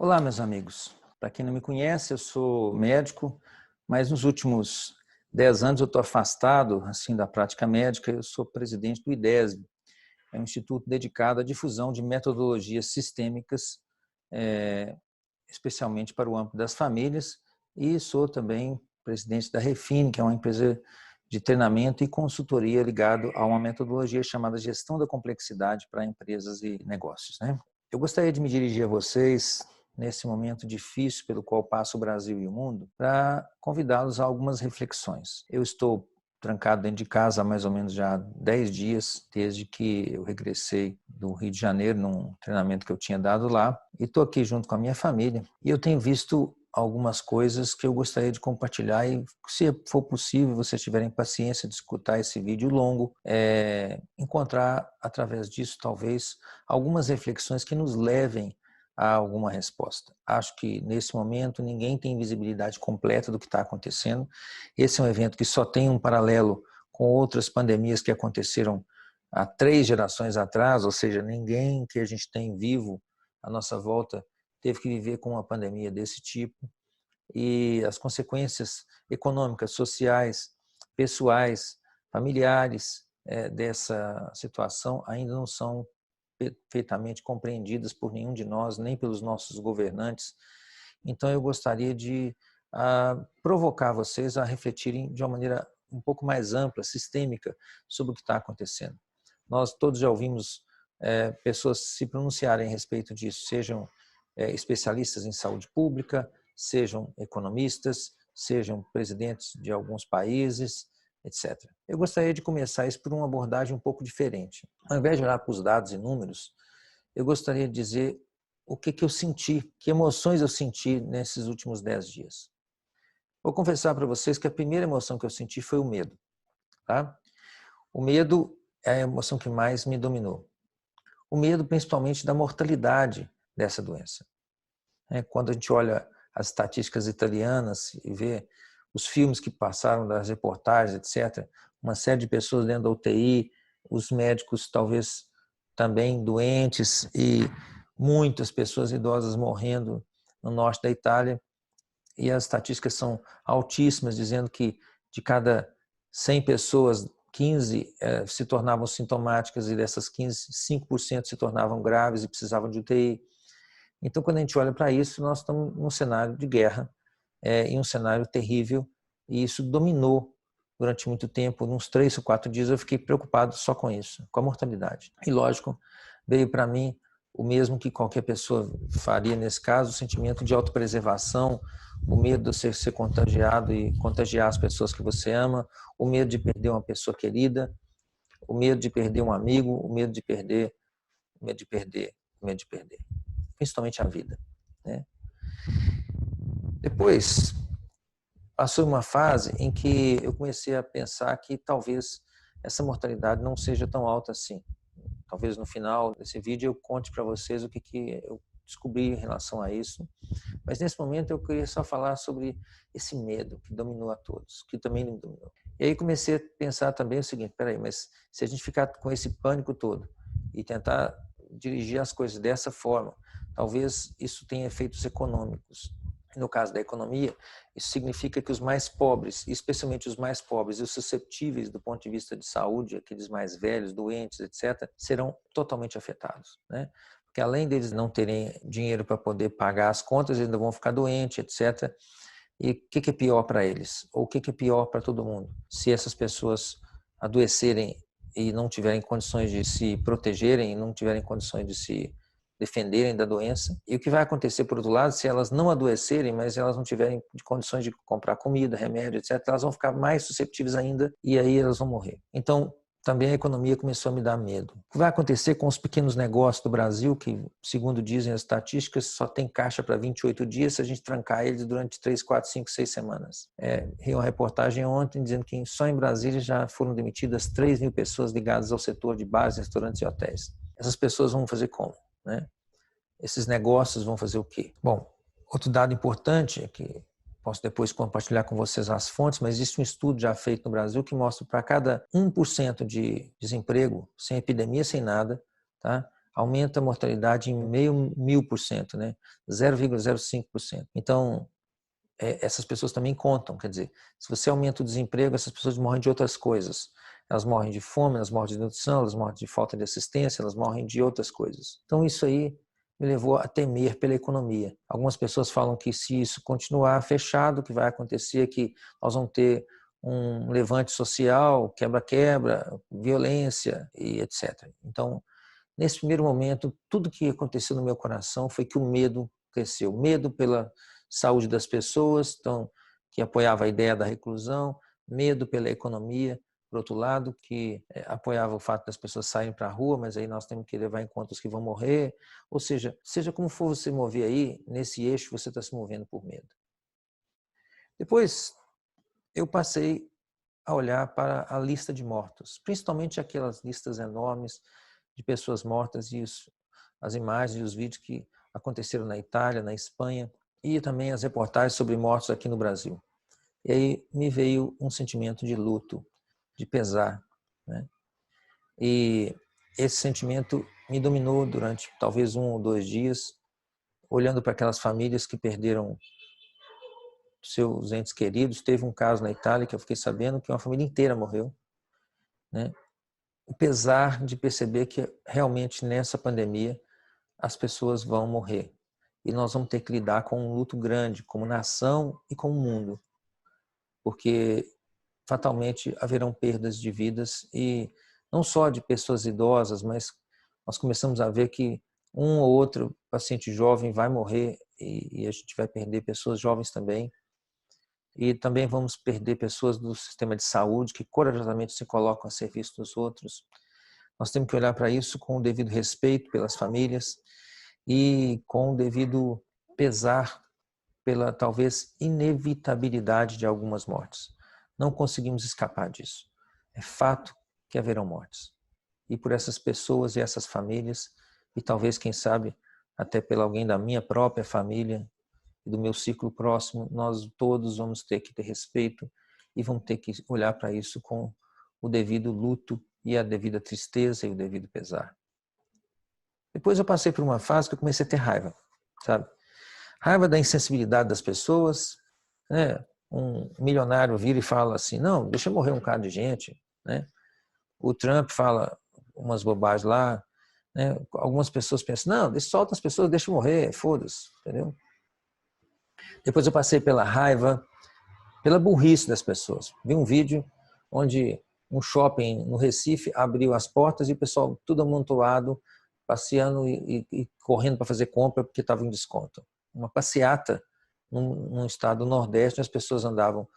Olá, meus amigos. Para quem não me conhece, eu sou médico, mas nos últimos 10 anos eu estou afastado assim da prática médica. Eu sou presidente do IDESB, é um instituto dedicado à difusão de metodologias sistêmicas, especialmente para o âmbito das famílias, e sou também presidente da Refine, que é uma empresa de treinamento e consultoria ligado a uma metodologia chamada gestão da complexidade para empresas e negócios, né? Eu gostaria de me dirigir a vocês nesse momento difícil pelo qual passa o Brasil e o mundo, para convidá-los a algumas reflexões. Eu estou trancado dentro de casa há mais ou menos já 10 dias, desde que eu regressei do Rio de Janeiro, num treinamento que eu tinha dado lá, e estou aqui junto com a minha família, e eu tenho visto algumas coisas que eu gostaria de compartilhar e, se for possível, vocês tiverem paciência de escutar esse vídeo longo, encontrar através disso talvez algumas reflexões que nos levem a alguma resposta. Acho que nesse momento ninguém tem visibilidade completa do que está acontecendo. Esse é um evento que só tem um paralelo com outras pandemias que aconteceram há 3 gerações atrás, ou seja, ninguém que a gente tem vivo à nossa volta teve que viver com uma pandemia desse tipo, e as consequências econômicas, sociais, pessoais, familiares dessa situação ainda não são perfeitamente compreendidas por nenhum de nós, nem pelos nossos governantes. Então eu gostaria de provocar vocês a refletirem de uma maneira um pouco mais ampla, sistêmica, sobre o que está acontecendo. Nós todos já ouvimos pessoas se pronunciarem a respeito disso, sejam especialistas em saúde pública, sejam economistas, sejam presidentes de alguns países, etc. Eu gostaria de começar isso por uma abordagem um pouco diferente. Ao invés de olhar para os dados e números, eu gostaria de dizer o que eu senti, que emoções eu senti nesses últimos 10 dias. Vou confessar para vocês que a primeira emoção que eu senti foi o medo. Tá? O medo é a emoção que mais me dominou. O medo principalmente da mortalidade dessa doença. Quando a gente olha as estatísticas italianas e vê os filmes que passaram, das reportagens, etc., uma série de pessoas dentro da UTI, os médicos talvez também doentes e muitas pessoas idosas morrendo no norte da Itália, e as estatísticas são altíssimas, dizendo que de cada 100 pessoas, 15 se tornavam sintomáticas, e dessas 15, 5% se tornavam graves e precisavam de UTI. Então, quando a gente olha para isso, nós estamos num cenário de guerra, em um cenário terrível, e isso dominou durante muito tempo. Uns 3 ou 4 dias eu fiquei preocupado só com isso, com a mortalidade. E, lógico, veio para mim o mesmo que qualquer pessoa faria nesse caso, o sentimento de autopreservação, o medo de você ser contagiado e contagiar as pessoas que você ama, o medo de perder uma pessoa querida, o medo de perder um amigo, o medo de perder, principalmente a vida, né? Depois, passou uma fase em que eu comecei a pensar que talvez essa mortalidade não seja tão alta assim. Talvez no final desse vídeo eu conte para vocês o que eu descobri em relação a isso. Mas nesse momento eu queria só falar sobre esse medo que dominou a todos, que também me dominou. E aí comecei a pensar também o seguinte: peraí, mas se a gente ficar com esse pânico todo e tentar dirigir as coisas dessa forma, talvez isso tenha efeitos econômicos. No caso da economia, isso significa que os mais pobres, especialmente os mais pobres e os susceptíveis do ponto de vista de saúde, aqueles mais velhos, doentes, etc., serão totalmente afetados, né? Porque além deles não terem dinheiro para poder pagar as contas, eles ainda vão ficar doentes, etc. E o que é pior para eles? Ou o que é pior para todo mundo? Se essas pessoas adoecerem e não tiverem condições de se protegerem, não tiverem condições de se defenderem da doença. E o que vai acontecer, por outro lado, se elas não adoecerem, mas elas não tiverem condições de comprar comida, remédio, etc., elas vão ficar mais susceptíveis ainda e aí elas vão morrer. Então, também a economia começou a me dar medo. O que vai acontecer com os pequenos negócios do Brasil, que, segundo dizem as estatísticas, só tem caixa para 28 dias se a gente trancar eles durante 3, 4, 5, 6 semanas. Vi uma reportagem ontem dizendo que só em Brasília já foram demitidas 3.000 pessoas ligadas ao setor de bares, restaurantes e hotéis. Essas pessoas vão fazer como, né? Esses negócios vão fazer o quê? Bom, outro dado importante é que posso depois compartilhar com vocês as fontes, mas existe um estudo já feito no Brasil que mostra que para cada 1% de desemprego, sem epidemia, sem nada, tá? aumenta a mortalidade em meio mil por cento, né? 0,05%. Então, essas pessoas também contam. Quer dizer, se você aumenta o desemprego, essas pessoas morrem de outras coisas. Elas morrem de fome, elas morrem de nutrição, elas morrem de falta de assistência, elas morrem de outras coisas. Então, isso aí me levou a temer pela economia. Algumas pessoas falam que se isso continuar fechado, o que vai acontecer é que nós vamos ter um levante social, quebra-quebra, violência e etc. Então, nesse primeiro momento, tudo que aconteceu no meu coração foi que o medo cresceu. Medo pela saúde das pessoas, então, que apoiava a ideia da reclusão, medo pela economia, por outro lado, que apoiava o fato das pessoas saírem para a rua, mas aí nós temos que levar em conta os que vão morrer. Ou seja como for você mover aí, nesse eixo você está se movendo por medo. Depois, eu passei a olhar para a lista de mortos, principalmente aquelas listas enormes de pessoas mortas e as imagens e os vídeos que aconteceram na Itália, na Espanha, e também as reportagens sobre mortos aqui no Brasil. E aí me veio um sentimento de luto, de pesar, né? E esse sentimento me dominou durante talvez 1 ou 2 dias, olhando para aquelas famílias que perderam seus entes queridos. Teve um caso na Itália que eu fiquei sabendo que uma família inteira morreu, né? O pesar de perceber que realmente nessa pandemia as pessoas vão morrer. E nós vamos ter que lidar com um luto grande, como nação e como mundo, porque fatalmente haverão perdas de vidas, e não só de pessoas idosas, mas nós começamos a ver que um ou outro paciente jovem vai morrer e a gente vai perder pessoas jovens também. E também vamos perder pessoas do sistema de saúde que corajosamente se colocam a serviço dos outros. Nós temos que olhar para isso com o devido respeito pelas famílias e com o devido pesar pela talvez inevitabilidade de algumas mortes. Não conseguimos escapar disso. É fato que haverão mortes. E por essas pessoas e essas famílias, e talvez, quem sabe, até pela alguém da minha própria família e do meu círculo próximo, nós todos vamos ter que ter respeito e vamos ter que olhar para isso com o devido luto e a devida tristeza e o devido pesar. Depois eu passei por uma fase que eu comecei a ter raiva, sabe? Raiva da insensibilidade das pessoas, né? Um milionário vira e fala assim, não, deixa morrer um cara de gente, né? O Trump fala umas bobagens lá, né? Algumas pessoas pensam, não, solta as pessoas, deixa morrer, foda-se, entendeu? Depois eu passei pela raiva, pela burrice das pessoas. Vi um vídeo onde um shopping no Recife abriu as portas e o pessoal tudo amontoado, passeando e correndo para fazer compra porque estava em desconto. Uma passeata num estado do Nordeste, as pessoas andavam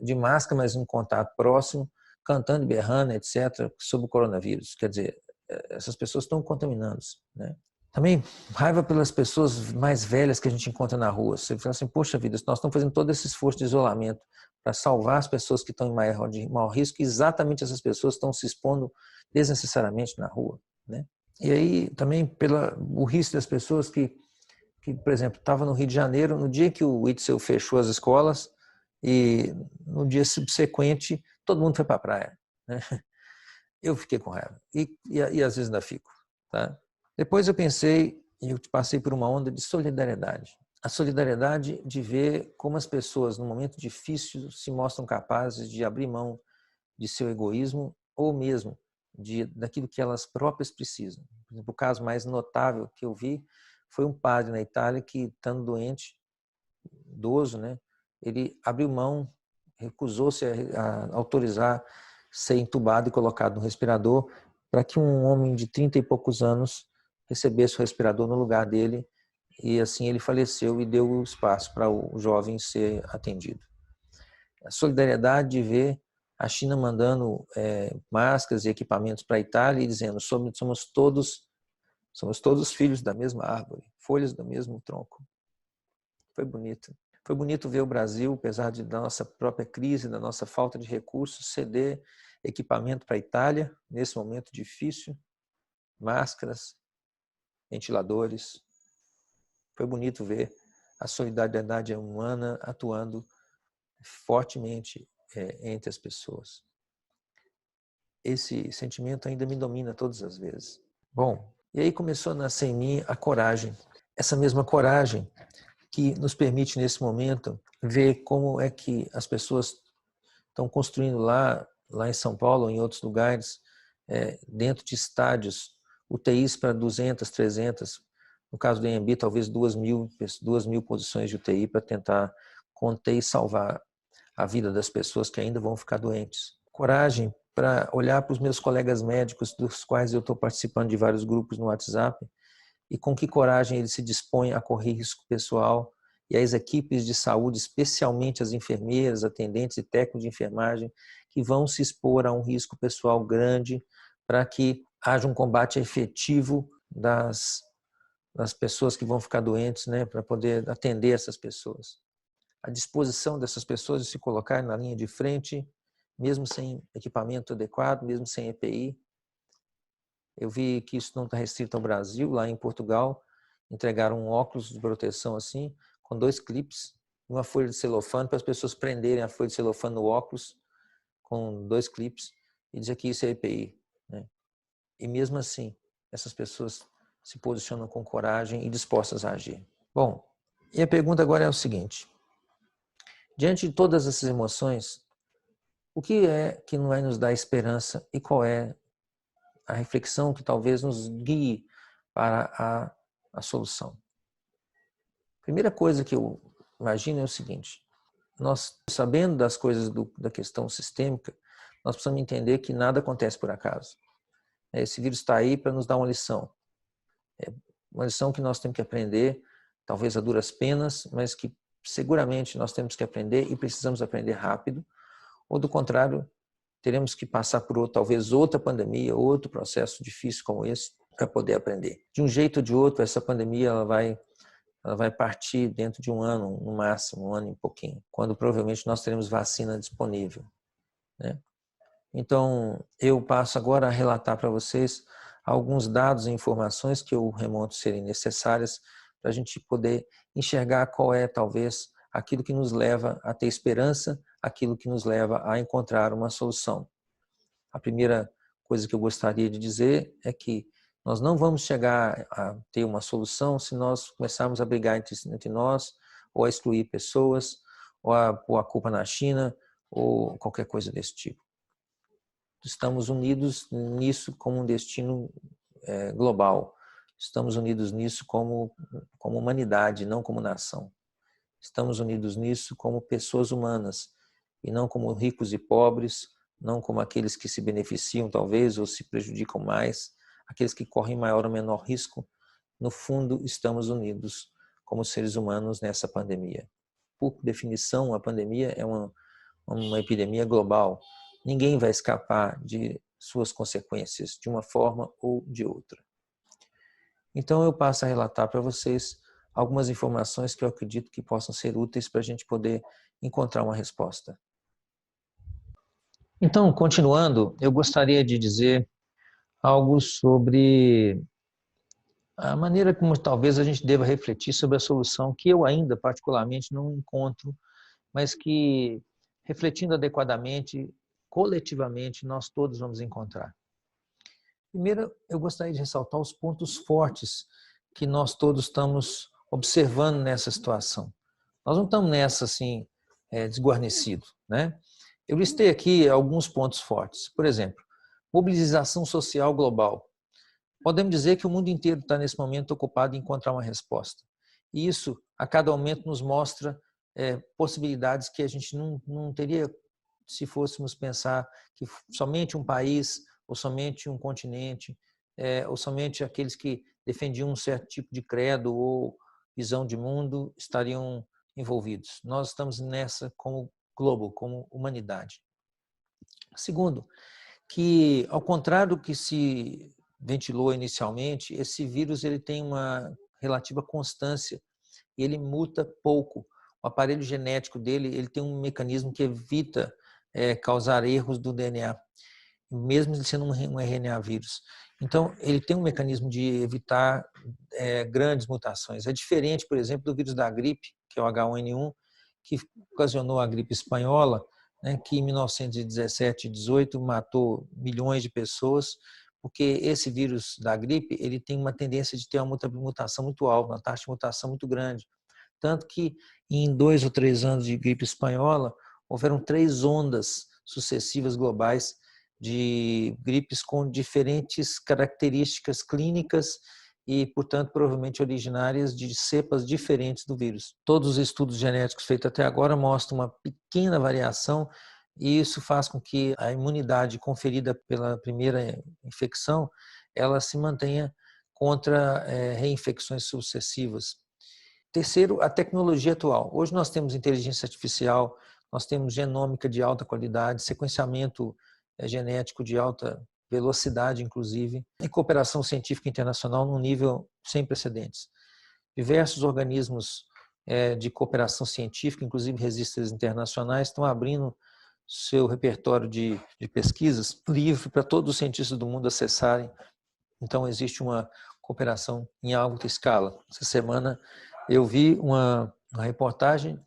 de máscara, mas em contato próximo, cantando e berrando, etc., sobre o coronavírus. Quer dizer, essas pessoas estão contaminando-se, né? Também raiva pelas pessoas mais velhas que a gente encontra na rua. Você fala assim, poxa vida, nós estamos fazendo todo esse esforço de isolamento para salvar as pessoas que estão em maior risco, e exatamente essas pessoas estão se expondo desnecessariamente na rua, né? E aí também pela burrice das pessoas que por exemplo, estava no Rio de Janeiro no dia que o Witzel fechou as escolas e no dia subsequente todo mundo foi para a praia, né? Eu fiquei com raiva e às vezes ainda fico, tá? Depois eu pensei e eu passei por uma onda de solidariedade. A solidariedade de ver como as pessoas, num momento difícil, se mostram capazes de abrir mão de seu egoísmo ou mesmo daquilo que elas próprias precisam. Por exemplo, o caso mais notável que eu vi foi um padre na Itália que, estando doente, idoso, né, ele abriu mão, recusou-se a autorizar ser entubado e colocado no respirador para que um homem de 30 e poucos anos recebesse o respirador no lugar dele, e assim ele faleceu e deu o espaço para o jovem ser atendido. A solidariedade de ver a China mandando máscaras e equipamentos para a Itália e dizendo somos todos filhos da mesma árvore, folhas do mesmo tronco. Foi bonito. Foi bonito ver o Brasil, apesar da nossa própria crise, da nossa falta de recursos, ceder equipamento para a Itália, nesse momento difícil, máscaras, ventiladores. Foi bonito ver a solidariedade humana atuando fortemente entre as pessoas. Esse sentimento ainda me domina todas as vezes. Bom, E aí começou a nascer em mim a coragem. Essa mesma coragem que nos permite, nesse momento, ver como é que as pessoas estão construindo lá em São Paulo ou em outros lugares, dentro de estádios, UTIs para 200, 300, no caso do Anhembi, talvez 2.000 posições de UTI para tentar conter e salvar a vida das pessoas que ainda vão ficar doentes. Coragem para olhar para os meus colegas médicos, dos quais eu estou participando de vários grupos no WhatsApp, e com que coragem eles se dispõem a correr risco pessoal, e as equipes de saúde, especialmente as enfermeiras, atendentes e técnicos de enfermagem, que vão se expor a um risco pessoal grande para que haja um combate efetivo das pessoas que vão ficar doentes, né, para poder atender essas pessoas. A disposição dessas pessoas de se colocar na linha de frente, mesmo sem equipamento adequado, mesmo sem EPI. Eu vi que isso não está restrito ao Brasil. Lá em Portugal, entregaram um óculos de proteção assim, com 2 clipes, uma folha de celofane, para as pessoas prenderem a folha de celofane no óculos, com 2 clipes, e dizer que isso é EPI, né? E mesmo assim, essas pessoas se posicionam com coragem e dispostas a agir. Bom, e a pergunta agora é o seguinte: diante de todas essas emoções, o que é que não vai nos dar esperança e qual é a reflexão que talvez nos guie para a solução? Primeira coisa que eu imagino é o seguinte: nós, sabendo das coisas da questão sistêmica, nós precisamos entender que nada acontece por acaso. Esse vírus está aí para nos dar uma lição. Uma lição que nós temos que aprender, talvez a duras penas, mas que seguramente nós temos que aprender e precisamos aprender rápido, ou do contrário, teremos que passar por talvez outra pandemia, outro processo difícil como esse, para poder aprender. De um jeito ou de outro, essa pandemia ela vai partir dentro de um ano, no máximo, um ano e pouquinho, quando provavelmente nós teremos vacina disponível, né? Então, eu passo agora a relatar para vocês alguns dados e informações que eu remonto serem necessárias para a gente poder enxergar qual é, talvez, aquilo que nos leva a ter esperança, aquilo que nos leva a encontrar uma solução. A primeira coisa que eu gostaria de dizer é que nós não vamos chegar a ter uma solução se nós começarmos a brigar entre nós, ou a excluir pessoas, ou a pôr a culpa na China, ou qualquer coisa desse tipo. Estamos unidos nisso como um destino global. Estamos unidos nisso como humanidade, não como nação. Estamos unidos nisso como pessoas humanas, e não como ricos e pobres, não como aqueles que se beneficiam talvez ou se prejudicam mais, aqueles que correm maior ou menor risco. No fundo, estamos unidos como seres humanos nessa pandemia. Por definição, a pandemia é uma epidemia global. Ninguém vai escapar de suas consequências de uma forma ou de outra. Então eu passo a relatar para vocês algumas informações que eu acredito que possam ser úteis para a gente poder encontrar uma resposta. Então, continuando, eu gostaria de dizer algo sobre a maneira como talvez a gente deva refletir sobre a solução que eu ainda particularmente não encontro, mas que, refletindo adequadamente, coletivamente, nós todos vamos encontrar. Primeiro, eu gostaria de ressaltar os pontos fortes que nós todos estamos observando nessa situação. Nós não estamos nessa assim, desguarnecidos, né? Eu listei aqui alguns pontos fortes. Por exemplo, mobilização social global. Podemos dizer que o mundo inteiro está nesse momento ocupado em encontrar uma resposta. E isso, a cada momento, nos mostra possibilidades que a gente não teria se fôssemos pensar que somente um país, ou somente um continente, ou somente aqueles que defendiam um certo tipo de credo ou visão de mundo estariam envolvidos. Nós estamos nessa como globo, como humanidade. Segundo, que ao contrário do que se ventilou inicialmente, esse vírus ele tem uma relativa constância e ele muta pouco. O aparelho genético dele ele tem um mecanismo que evita causar erros do DNA, mesmo ele sendo um RNA vírus. Então, ele tem um mecanismo de evitar grandes mutações. É diferente, por exemplo, do vírus da gripe, que é o H1N1, que ocasionou a gripe espanhola, né, que em 1917 e 18 matou milhões de pessoas, porque esse vírus da gripe ele tem uma tendência de ter uma mutação muito alta, uma taxa de mutação muito grande. Tanto que em 2 ou 3 anos de gripe espanhola, houveram 3 ondas sucessivas globais de gripes com diferentes características clínicas e, portanto, provavelmente originárias de cepas diferentes do vírus. Todos os estudos genéticos feitos até agora mostram uma pequena variação e isso faz com que a imunidade conferida pela primeira infecção ela se mantenha contra reinfecções sucessivas. Terceiro, a tecnologia atual. Hoje nós temos inteligência artificial, nós temos genômica de alta qualidade, sequenciamento genético de alta velocidade, inclusive, e cooperação científica internacional num nível sem precedentes. Diversos organismos de cooperação científica, inclusive registros internacionais, estão abrindo seu repertório de pesquisas livre para todos os cientistas do mundo acessarem. Então, existe uma cooperação em alta escala. Essa semana eu vi uma reportagem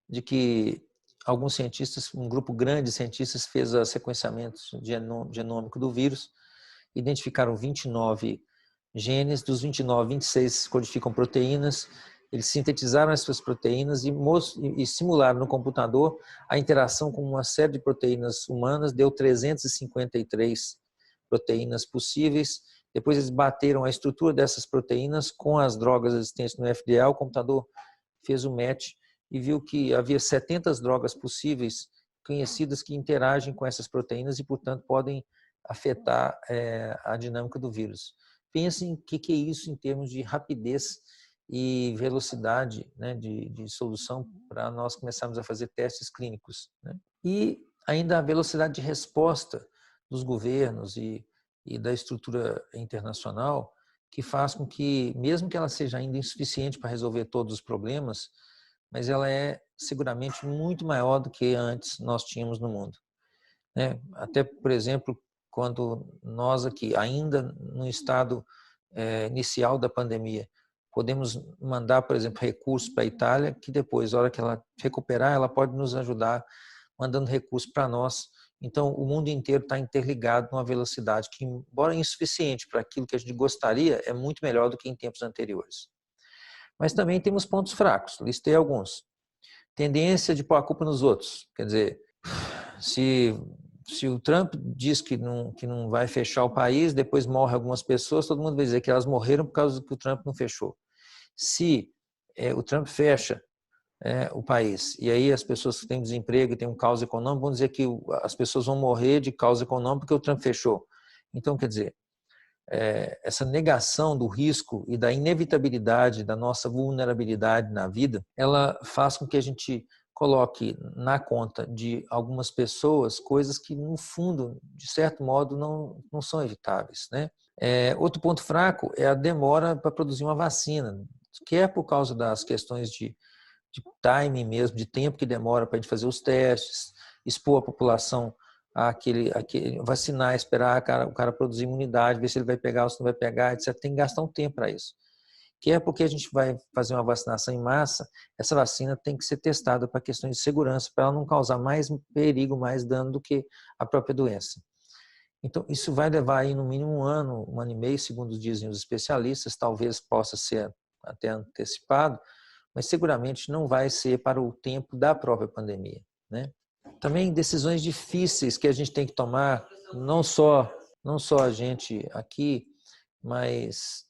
de que alguns cientistas, um grupo grande de cientistas fez o sequenciamento genômico do vírus, identificaram 29 genes, dos 29, 26 codificam proteínas, eles sintetizaram essas proteínas e simularam no computador a interação com uma série de proteínas humanas, deu 353 proteínas possíveis. Depois eles bateram a estrutura dessas proteínas com as drogas existentes no FDA, o computador fez o match e viu que havia 70 drogas possíveis conhecidas que interagem com essas proteínas e, portanto, podem afetar a dinâmica do vírus. Pensem o que é isso em termos de rapidez e velocidade, né, de solução para nós começarmos a fazer testes clínicos, né? E ainda a velocidade de resposta dos governos e da estrutura internacional, que faz com que, mesmo que ela seja ainda insuficiente para resolver todos os problemas, mas ela é seguramente muito maior do que antes nós tínhamos no mundo, né? Até, por exemplo, quando nós aqui, ainda no estado inicial da pandemia, podemos mandar, por exemplo, recursos para a Itália, que depois, na hora que ela recuperar, ela pode nos ajudar mandando recursos para nós. Então, o mundo inteiro está interligado numa velocidade que, embora insuficiente para aquilo que a gente gostaria, é muito melhor do que em tempos anteriores. Mas também temos pontos fracos, listei alguns. Tendência de pôr a culpa nos outros. Quer dizer, se o Trump diz que não vai fechar o país, depois morre algumas pessoas, todo mundo vai dizer que elas morreram por causa que o Trump não fechou. Se o Trump fecha o país, e aí as pessoas que têm desemprego e têm um caos econômico vão dizer que as pessoas vão morrer de causa econômica porque o Trump fechou. Então, quer dizer, essa negação do risco e da inevitabilidade da nossa vulnerabilidade na vida, ela faz com que a gente coloque na conta de algumas pessoas coisas que, no fundo, de certo modo, não são evitáveis, né? Outro ponto fraco é a demora para produzir uma vacina, que é por causa das questões de timing mesmo, de tempo que demora para a gente fazer os testes, expor a população àquele vacinar, esperar o cara produzir imunidade, ver se ele vai pegar ou se não vai pegar, etc. Tem que gastar um tempo para isso. Que é porque a gente vai fazer uma vacinação em massa, essa vacina tem que ser testada para questões de segurança, para ela não causar mais perigo, mais dano do que a própria doença. Então, isso vai levar aí no mínimo um ano e meio, segundo dizem os especialistas, talvez possa ser até antecipado, mas seguramente não vai ser para o tempo da própria pandemia, né? Também decisões difíceis que a gente tem que tomar, não só a gente aqui, mas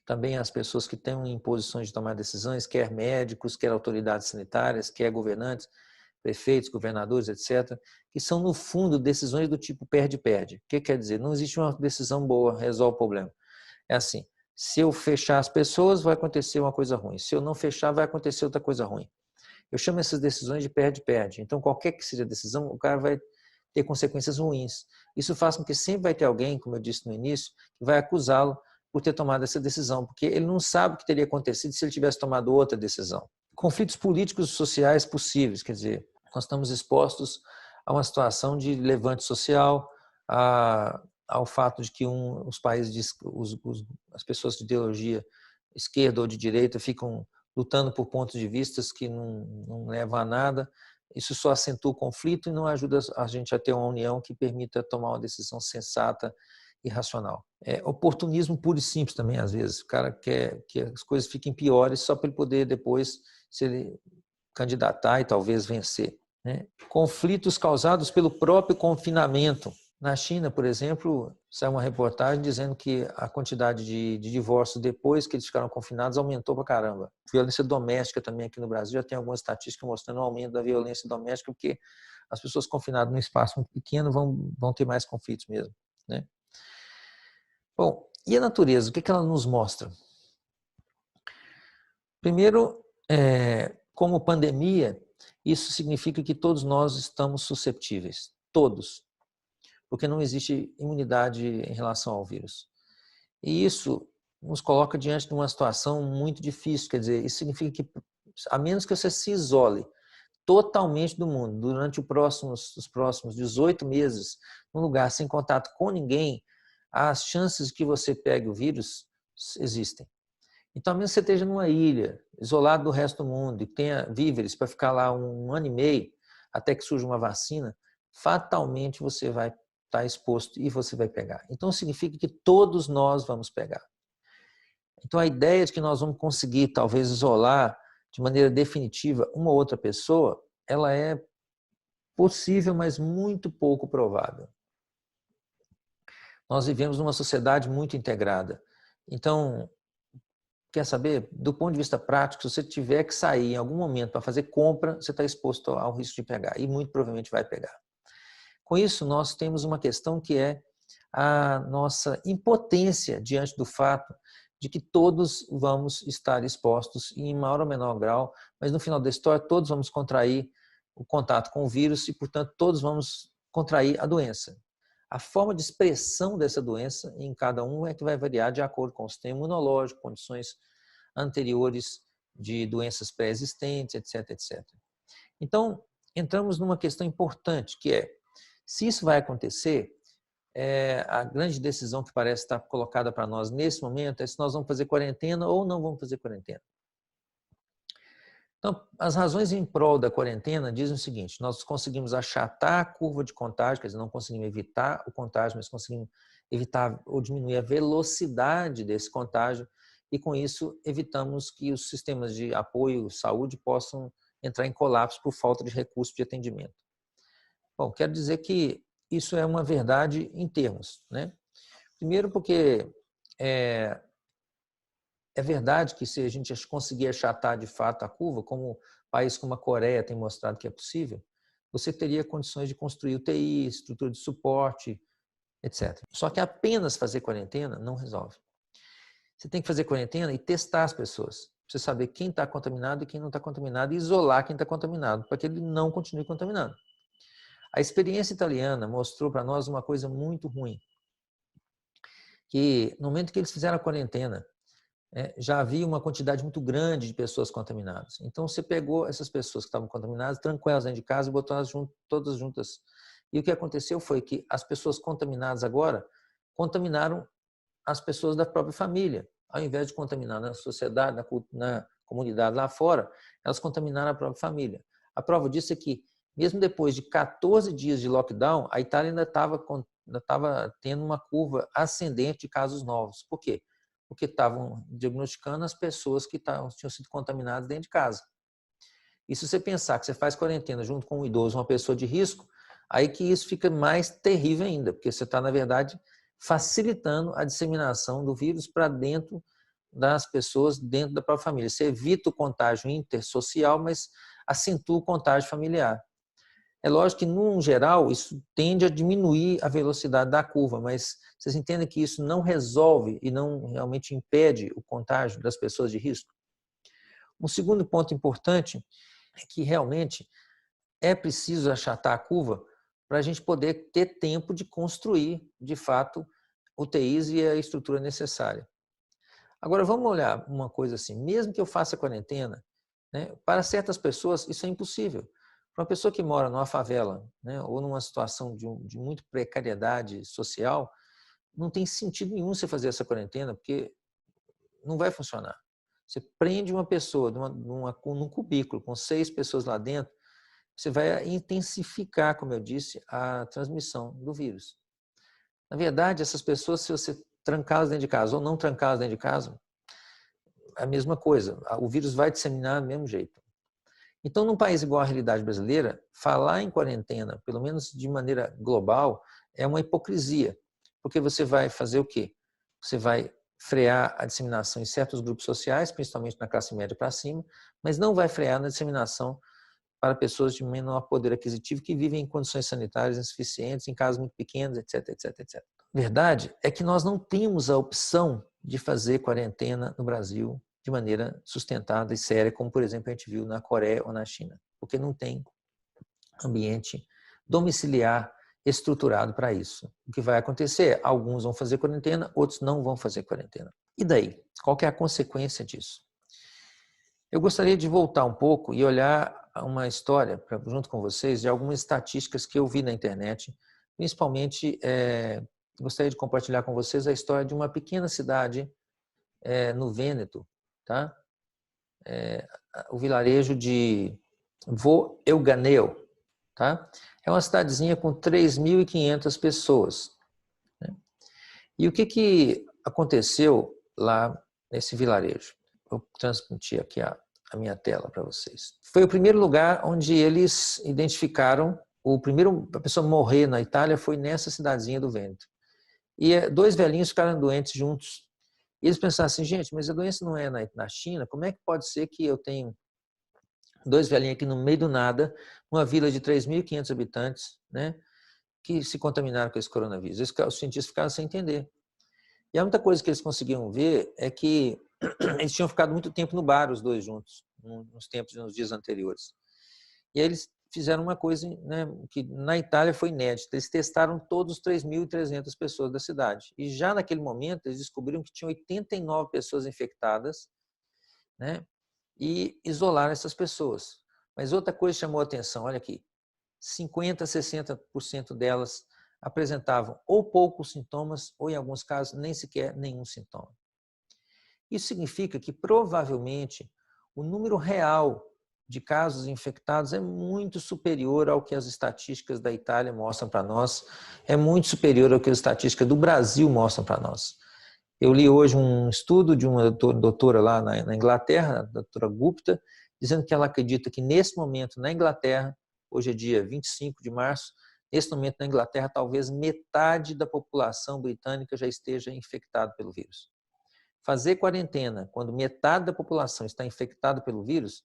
também as pessoas que estão em posições de tomar decisões, quer médicos, quer autoridades sanitárias, quer governantes, prefeitos, governadores, etc., que são, no fundo, decisões do tipo perde-perde. O que quer dizer? Não existe uma decisão boa, resolve o problema. É assim, se eu fechar as pessoas, vai acontecer uma coisa ruim. Se eu não fechar, vai acontecer outra coisa ruim. Eu chamo essas decisões de perde-perde. Então, qualquer que seja a decisão, o cara vai ter consequências ruins. Isso faz com que sempre vai ter alguém, como eu disse no início, que vai acusá-lo por ter tomado essa decisão, porque ele não sabe o que teria acontecido se ele tivesse tomado outra decisão. Conflitos políticos e sociais possíveis, quer dizer, nós estamos expostos a uma situação de levante social, ao fato de que os países, as pessoas de ideologia esquerda ou de direita ficam lutando por pontos de vista que não levam a nada. Isso só acentua o conflito e não ajuda a gente a ter uma união que permita tomar uma decisão sensata irracional. É oportunismo puro e simples também, às vezes. O cara quer que as coisas fiquem piores só para ele poder depois se ele candidatar e talvez vencer, né? Conflitos causados pelo próprio confinamento. Na China, por exemplo, saiu uma reportagem dizendo que a quantidade de divórcios depois que eles ficaram confinados aumentou pra caramba. Violência doméstica também aqui no Brasil, já tem algumas estatísticas mostrando o aumento da violência doméstica, porque as pessoas confinadas num espaço muito pequeno vão ter mais conflitos mesmo, né? Bom, e a natureza, o que ela nos mostra? Primeiro, como pandemia, isso significa que todos nós estamos susceptíveis, todos, porque não existe imunidade em relação ao vírus. E isso nos coloca diante de uma situação muito difícil, quer dizer, isso significa que, a menos que você se isole totalmente do mundo, durante os próximos 18 meses, num lugar sem contato com ninguém, as chances que você pegue o vírus existem. Então, a menos que você esteja numa ilha, isolado do resto do mundo, e tenha víveres para ficar lá um ano e meio, até que surja uma vacina, fatalmente você vai estar exposto e você vai pegar. Então, significa que todos nós vamos pegar. Então, a ideia de que nós vamos conseguir, talvez, isolar de maneira definitiva uma ou outra pessoa, ela é possível, mas muito pouco provável. Nós vivemos numa sociedade muito integrada. Então, quer saber? Do ponto de vista prático, se você tiver que sair em algum momento para fazer compra, você está exposto ao risco de pegar, e muito provavelmente vai pegar. Com isso, nós temos uma questão que é a nossa impotência diante do fato de que todos vamos estar expostos em maior ou menor grau, mas no final da história todos vamos contrair o contato com o vírus e, portanto, todos vamos contrair a doença. A forma de expressão dessa doença em cada um é que vai variar de acordo com o sistema imunológico, condições anteriores de doenças pré-existentes, etc, etc. Então, entramos numa questão importante, que é, se isso vai acontecer, a grande decisão que parece estar colocada para nós nesse momento é se nós vamos fazer quarentena ou não vamos fazer quarentena. Então, as razões em prol da quarentena dizem o seguinte: nós conseguimos achatar a curva de contágio, quer dizer, não conseguimos evitar o contágio, mas conseguimos evitar ou diminuir a velocidade desse contágio e, com isso, evitamos que os sistemas de apoio à saúde possam entrar em colapso por falta de recursos de atendimento. Bom, quero dizer que isso é uma verdade em termos, né? Primeiro porque é verdade que se a gente conseguir achatar de fato a curva, como países como a Coreia tem mostrado que é possível, você teria condições de construir UTI, estrutura de suporte, etc. Só que apenas fazer quarentena não resolve. Você tem que fazer quarentena e testar as pessoas, para você saber quem está contaminado e quem não está contaminado, e isolar quem está contaminado, para que ele não continue contaminando. A experiência italiana mostrou para nós uma coisa muito ruim, que no momento que eles fizeram a quarentena, já havia uma quantidade muito grande de pessoas contaminadas. Então, você pegou essas pessoas que estavam contaminadas, trancou elas dentro de casa e botou elas todas juntas. E o que aconteceu foi que as pessoas contaminadas agora contaminaram as pessoas da própria família. Ao invés de contaminar na sociedade, na comunidade lá fora, elas contaminaram a própria família. A prova disso é que, mesmo depois de 14 dias de lockdown, a Itália ainda estava tendo uma curva ascendente de casos novos. Por quê? Porque estavam diagnosticando as pessoas que tinham sido contaminadas dentro de casa. E se você pensar que você faz quarentena junto com um idoso, uma pessoa de risco, aí que isso fica mais terrível ainda, porque você está, na verdade, facilitando a disseminação do vírus para dentro das pessoas, dentro da própria família. Você evita o contágio intersocial, mas acentua o contágio familiar. É lógico que, no geral, isso tende a diminuir a velocidade da curva, mas vocês entendem que isso não resolve e não realmente impede o contágio das pessoas de risco? Um segundo ponto importante é que realmente é preciso achatar a curva para a gente poder ter tempo de construir, de fato, UTIs e a estrutura necessária. Agora, vamos olhar uma coisa assim, mesmo que eu faça quarentena, né, para certas pessoas isso é impossível. Para uma pessoa que mora numa favela, né, ou numa situação de muita precariedade social, não tem sentido nenhum você fazer essa quarentena, porque não vai funcionar. Você prende uma pessoa num cubículo com 6 pessoas lá dentro, você vai intensificar, como eu disse, a transmissão do vírus. Na verdade, essas pessoas, se você trancá-las dentro de casa ou não trancá-las dentro de casa, é a mesma coisa. O vírus vai disseminar do mesmo jeito. Então, num país igual à realidade brasileira, falar em quarentena, pelo menos de maneira global, é uma hipocrisia. Porque você vai fazer o quê? Você vai frear a disseminação em certos grupos sociais, principalmente na classe média para cima, mas não vai frear na disseminação para pessoas de menor poder aquisitivo que vivem em condições sanitárias insuficientes, em casas muito pequenas, etc, etc, etc. A verdade é que nós não temos a opção de fazer quarentena no Brasil de maneira sustentada e séria, como, por exemplo, a gente viu na Coreia ou na China, porque não tem ambiente domiciliar estruturado para isso. O que vai acontecer? Alguns vão fazer quarentena, outros não vão fazer quarentena. E daí? Qual que é a consequência disso? Eu gostaria de voltar um pouco e olhar uma história, junto com vocês, de algumas estatísticas que eu vi na internet, principalmente gostaria de compartilhar com vocês a história de uma pequena cidade no Vêneto, tá? O vilarejo de Vo Euganeu, tá? É uma cidadezinha com 3.500 pessoas, né? E o que aconteceu lá nesse vilarejo? Vou transmitir aqui a minha tela para vocês. Foi o primeiro lugar onde eles identificaram a pessoa morrer na Itália foi nessa cidadezinha do Vêneto. E 2 velhinhos ficaram doentes juntos. E eles pensaram assim, gente, mas a doença não é na China? Como é que pode ser que eu tenho 2 velhinhos aqui no meio do nada, numa vila de 3.500 habitantes, né, que se contaminaram com esse coronavírus? Os cientistas ficaram sem entender. E a única coisa que eles conseguiam ver é que eles tinham ficado muito tempo no bar, os 2 juntos, nos dias anteriores. E aí eles fizeram uma coisa, né, que na Itália foi inédita. Eles testaram todos os 3.300 pessoas da cidade. E já naquele momento eles descobriram que tinham 89 pessoas infectadas, né, e isolaram essas pessoas. Mas outra coisa chamou a atenção, olha aqui, 50% a 60% delas apresentavam ou poucos sintomas, ou em alguns casos nem sequer nenhum sintoma. Isso significa que provavelmente o número real de casos infectados é muito superior ao que as estatísticas da Itália mostram para nós, é muito superior ao que as estatísticas do Brasil mostram para nós. Eu li hoje um estudo de uma doutora lá na Inglaterra, a doutora Gupta, dizendo que ela acredita que nesse momento na Inglaterra, hoje é dia 25 de março, nesse momento na Inglaterra talvez metade da população britânica já esteja infectada pelo vírus. Fazer quarentena quando metade da população está infectada pelo vírus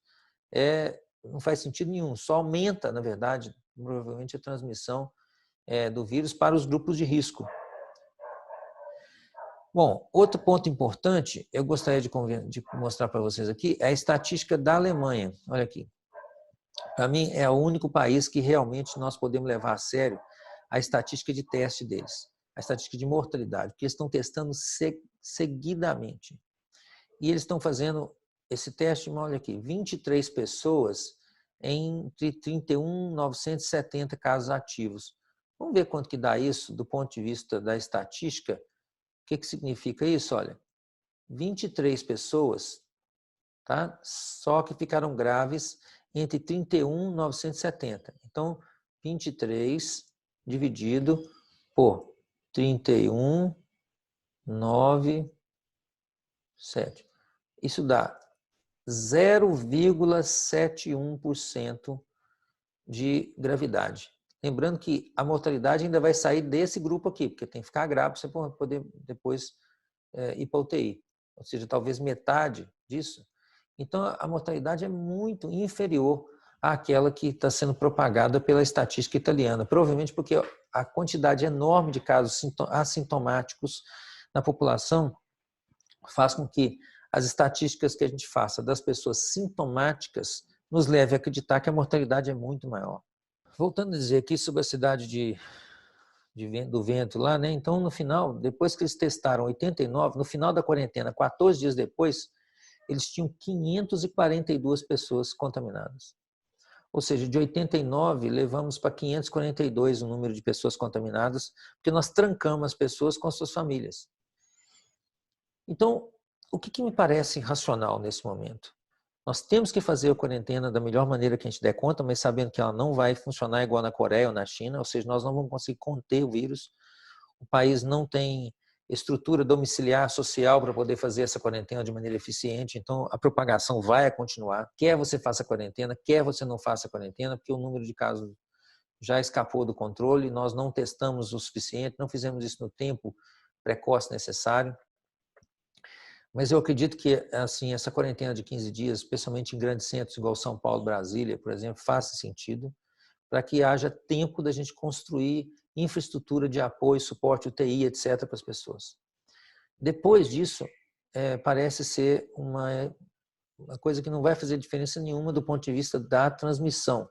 não faz sentido nenhum, só aumenta, na verdade, provavelmente a transmissão do vírus para os grupos de risco. Bom, outro ponto importante, eu gostaria de mostrar para vocês aqui, é a estatística da Alemanha. Olha aqui. Para mim, é o único país que realmente nós podemos levar a sério a estatística de teste deles, a estatística de mortalidade, porque eles estão testando seguidamente. E eles estão fazendo esse teste, olha aqui, 23 pessoas entre 31.970 casos ativos. Vamos ver quanto que dá isso do ponto de vista da estatística. O que significa isso? Olha, 23 pessoas, tá? Só que ficaram graves entre 31.970. Então, 23 dividido por 31.970. Isso dá 0,71% de gravidade. Lembrando que a mortalidade ainda vai sair desse grupo aqui, porque tem que ficar grave para você poder depois ir para a UTI. Ou seja, talvez metade disso. Então, a mortalidade é muito inferior àquela que está sendo propagada pela estatística italiana. Provavelmente porque a quantidade enorme de casos assintomáticos na população faz com que as estatísticas que a gente faça das pessoas sintomáticas nos leve a acreditar que a mortalidade é muito maior. Voltando a dizer aqui sobre a cidade do Vento lá, né? Então, no final, depois que eles testaram 89, no final da quarentena, 14 dias depois, eles tinham 542 pessoas contaminadas. Ou seja, de 89, levamos para 542 o número de pessoas contaminadas, porque nós trancamos as pessoas com as suas famílias. Então, o que me parece racional nesse momento? Nós temos que fazer a quarentena da melhor maneira que a gente der conta, mas sabendo que ela não vai funcionar igual na Coreia ou na China, ou seja, nós não vamos conseguir conter o vírus. o país não tem estrutura domiciliar social para poder fazer essa quarentena de maneira eficiente, então a propagação vai continuar, quer você faça quarentena, quer você não faça quarentena, porque o número de casos já escapou do controle, nós não testamos o suficiente, não fizemos isso no tempo precoce necessário. Mas eu acredito que assim, essa quarentena de 15 dias, especialmente em grandes centros igual São Paulo, Brasília, por exemplo, faça sentido para que haja tempo da gente construir infraestrutura de apoio, suporte, UTI, etc. para as pessoas. Depois disso, parece ser uma coisa que não vai fazer diferença nenhuma do ponto de vista da transmissão,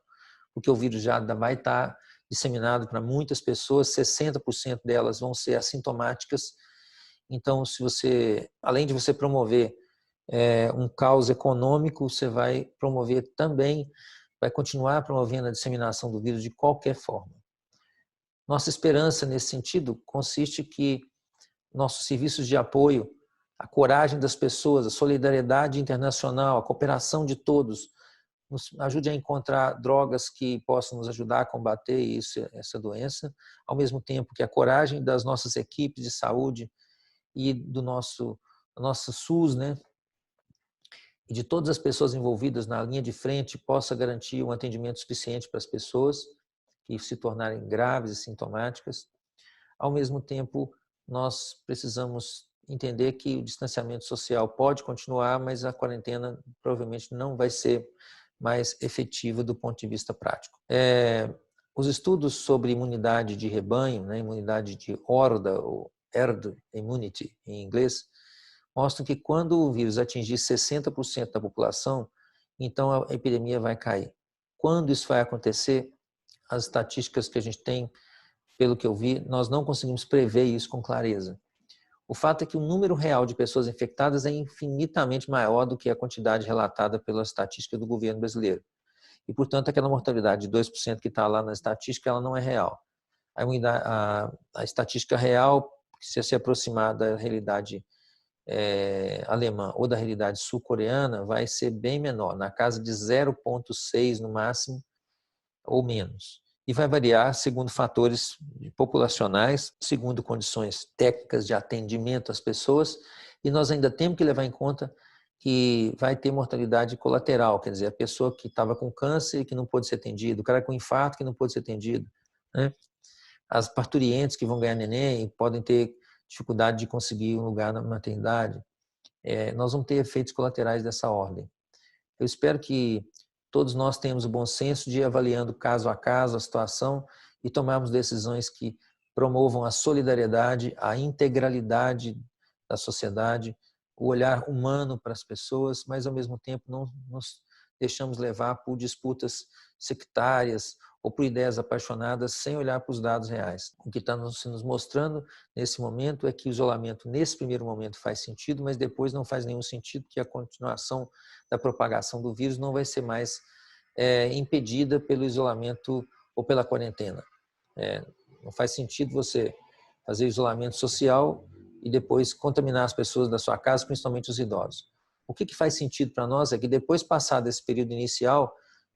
porque o vírus já vai estar disseminado para muitas pessoas, 60% delas vão ser assintomáticas. Então, se você, além de você promover um caos econômico, você vai promover também, vai continuar promovendo a disseminação do vírus de qualquer forma. Nossa esperança nesse sentido consiste que nossos serviços de apoio, a coragem das pessoas, a solidariedade internacional, a cooperação de todos, nos ajude a encontrar drogas que possam nos ajudar a combater essa doença, ao mesmo tempo que a coragem das nossas equipes de saúde e do nosso SUS, né, e de todas as pessoas envolvidas na linha de frente possa garantir um atendimento suficiente para as pessoas que se tornarem graves e sintomáticas. Ao mesmo tempo, nós precisamos entender que o distanciamento social pode continuar, mas a quarentena provavelmente não vai ser mais efetiva do ponto de vista prático. Os estudos sobre imunidade de rebanho, né, imunidade de horda, ou herd immunity em inglês, mostram que quando o vírus atingir 60% da população, então a epidemia vai cair. Quando isso vai acontecer, as estatísticas que a gente tem, pelo que eu vi, nós não conseguimos prever isso com clareza. O fato é que o número real de pessoas infectadas é infinitamente maior do que a quantidade relatada pela estatística do governo brasileiro. E, portanto, aquela mortalidade de 2% que está lá na estatística, ela não é real. A estatística real, se aproximar da realidade alemã ou da realidade sul-coreana, vai ser bem menor, na casa de 0,6 no máximo ou menos. E vai variar segundo fatores populacionais, segundo condições técnicas de atendimento às pessoas, e nós ainda temos que levar em conta que vai ter mortalidade colateral, quer dizer, a pessoa que estava com câncer e que não pôde ser atendido, o cara com infarto que não pôde ser atendido, né? As parturientes que vão ganhar neném podem ter dificuldade de conseguir um lugar na maternidade. Nós vamos ter efeitos colaterais dessa ordem. Eu espero que todos nós tenhamos o bom senso de ir avaliando caso a caso a situação e tomarmos decisões que promovam a solidariedade, a integralidade da sociedade, o olhar humano para as pessoas, mas ao mesmo tempo não nos deixamos levar por disputas sectárias ou por ideias apaixonadas sem olhar para os dados reais. O que está nos mostrando nesse momento é que o isolamento nesse primeiro momento faz sentido, mas depois não faz nenhum sentido, que a continuação da propagação do vírus não vai ser mais impedida pelo isolamento ou pela quarentena. Não faz sentido você fazer isolamento social e depois contaminar as pessoas da sua casa, principalmente os idosos. O que faz sentido para nós é que depois passado esse período inicial,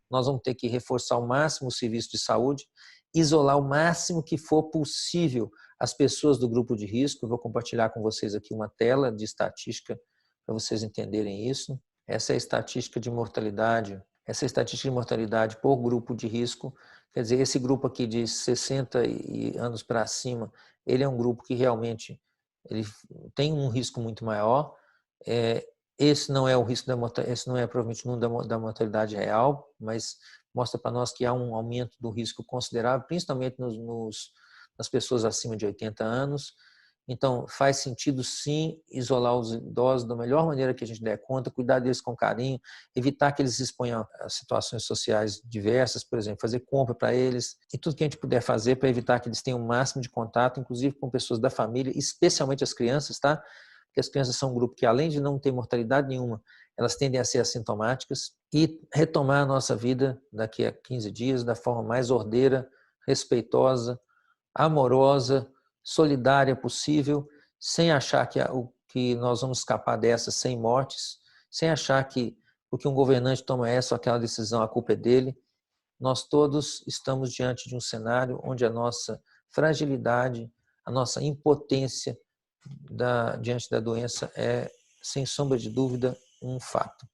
nós vamos ter que reforçar ao máximo o serviço de saúde, isolar o máximo que for possível as pessoas do grupo de risco. Eu vou compartilhar com vocês aqui uma tela de estatística para vocês entenderem isso. Essa é a estatística de mortalidade. Essa é a estatística de mortalidade por grupo de risco. Quer dizer, esse grupo aqui de 60 anos para cima, ele é um grupo que realmente ele tem um risco muito maior. Esse não é o risco esse não é provavelmente o número da mortalidade real, mas mostra para nós que há um aumento do risco considerável, principalmente nas pessoas acima de 80 anos. Então, faz sentido sim isolar os idosos da melhor maneira que a gente der conta, cuidar deles com carinho, evitar que eles se exponham a situações sociais diversas, por exemplo, fazer compra para eles e tudo que a gente puder fazer para evitar que eles tenham o máximo de contato, inclusive com pessoas da família, especialmente as crianças, tá? Porque as crianças são um grupo que, além de não ter mortalidade nenhuma, elas tendem a ser assintomáticas, e retomar a nossa vida daqui a 15 dias da forma mais ordeira, respeitosa, amorosa, solidária possível, sem achar que nós vamos escapar dessa sem mortes, sem achar que porque um governante toma essa ou aquela decisão, a culpa é dele. Nós todos estamos diante de um cenário onde a nossa fragilidade, a nossa impotência diante da doença é, sem sombra de dúvida, um fato.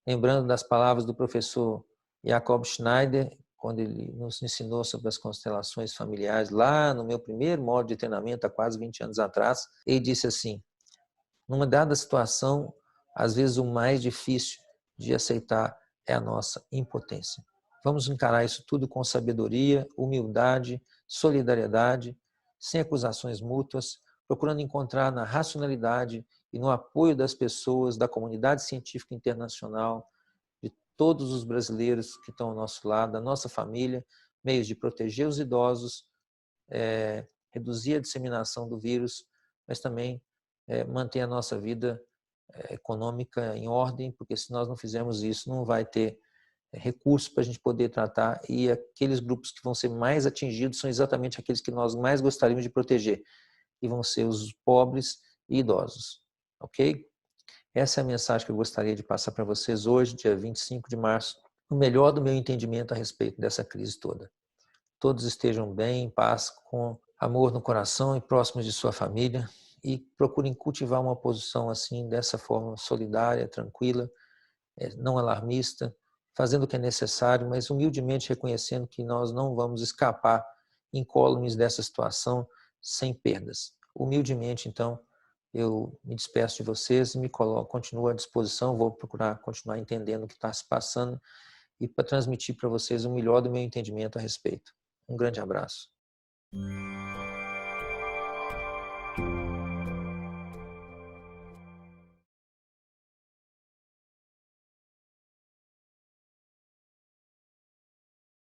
Lembrando das palavras do professor Jacob Schneider, quando ele nos ensinou sobre as constelações familiares, lá no meu primeiro módulo de treinamento, há quase 20 anos atrás, ele disse assim: numa dada situação, às vezes o mais difícil de aceitar é a nossa impotência. Vamos encarar isso tudo com sabedoria, humildade, solidariedade, sem acusações mútuas, procurando encontrar na racionalidade e no apoio das pessoas, da comunidade científica internacional, de todos os brasileiros que estão ao nosso lado, da nossa família, meios de proteger os idosos, reduzir a disseminação do vírus, mas também manter a nossa vida econômica em ordem, porque se nós não fizermos isso, não vai ter recursos para a gente poder tratar, e aqueles grupos que vão ser mais atingidos são exatamente aqueles que nós mais gostaríamos de proteger, e vão ser os pobres e idosos, ok? Essa é a mensagem que eu gostaria de passar para vocês hoje, dia 25 de março, o melhor do meu entendimento a respeito dessa crise toda. Todos estejam bem, em paz, com amor no coração e próximos de sua família, e procurem cultivar uma posição assim, dessa forma solidária, tranquila, não alarmista, fazendo o que é necessário, mas humildemente reconhecendo que nós não vamos escapar incólumes dessa situação sem perdas. Humildemente, então, eu me despeço de vocês e continuo à disposição, vou procurar continuar entendendo o que está se passando e para transmitir para vocês o melhor do meu entendimento a respeito. Um grande abraço.